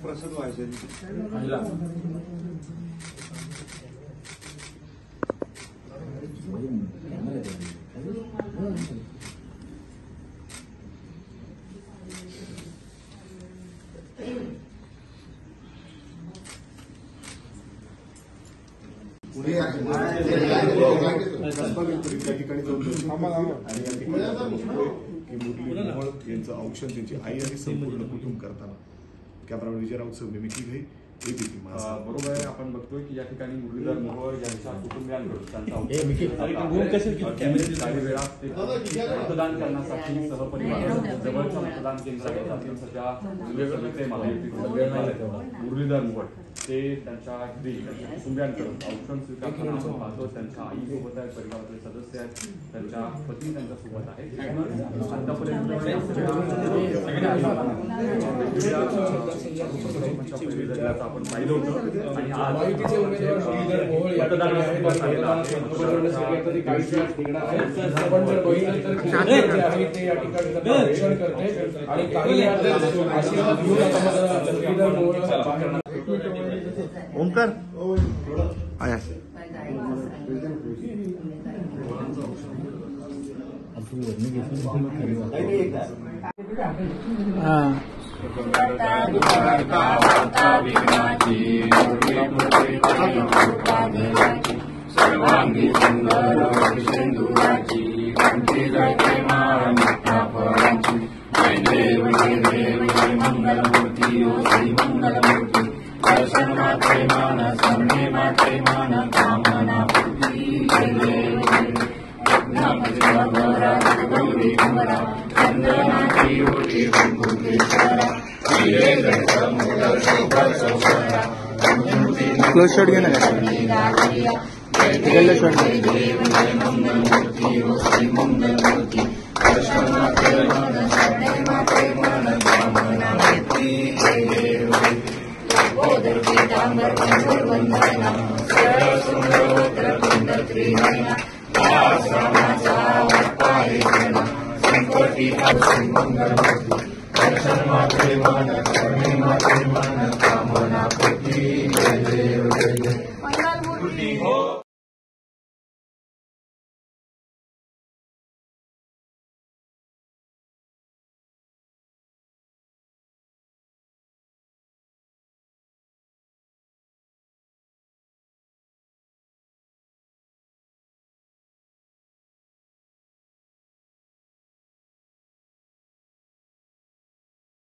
प्रसाद व्हायचे यांचं औक्षण त्यांची आई आणि संपूर्ण कुटुंब करताना कॅमेरामॅन विजय राऊत सवणे मी की बरोबर आहे. आपण बघतोय की या ठिकाणी मुरलीधर मोहोळ यांच्या कुटुंबियांकडून त्यांचा काही वेळा मतदान करण्यासाठी सहपरिवार जवळच्या मतदान केंद्रावर जातील. सध्या सभेचे महायुतीचे मुरलीधर मोहोळ ते त्यांच्या घरी त्यांच्या कुटुंबियांकडून औक्षण स्वीकारताना आपण पाहतो. त्यांच्या आईसोबत आहेत, परिवारातले सदस्य आहेत, त्यांच्या पत्नी त्यांच्यासोबत आहेत. आतापर्यंत आपण पाहिलं होतं आणि आज ओमकार आया सर्वांगी सुंदर सिंधुराची कंठी जाते माळा फळाची. जय देव जय मंगलमूर्ती ओ श्री मंगलमूर्ती. दर्शन मात्रे मान सरणे मात्रे मान कामना पूर्ती. जय देव गौरी कुमरा चंदनाची ओटी कुंकुमेश्वरा. क्लोज शॉट घे ना मंगलमूर्ती ओ श्री मंगलमूर्ती. दर्शन मात्रे मान सरणे मात्रे मान कामना पूर्ती. जय देव गोदर पीतांबर वंदना सरळ सुंदर कुंडल त्रिनयना. संकटी मंगलमूर्ती. दर्शन मात्रे मान सरणे मात्रे मान कामना पूर्ती. जय देव जय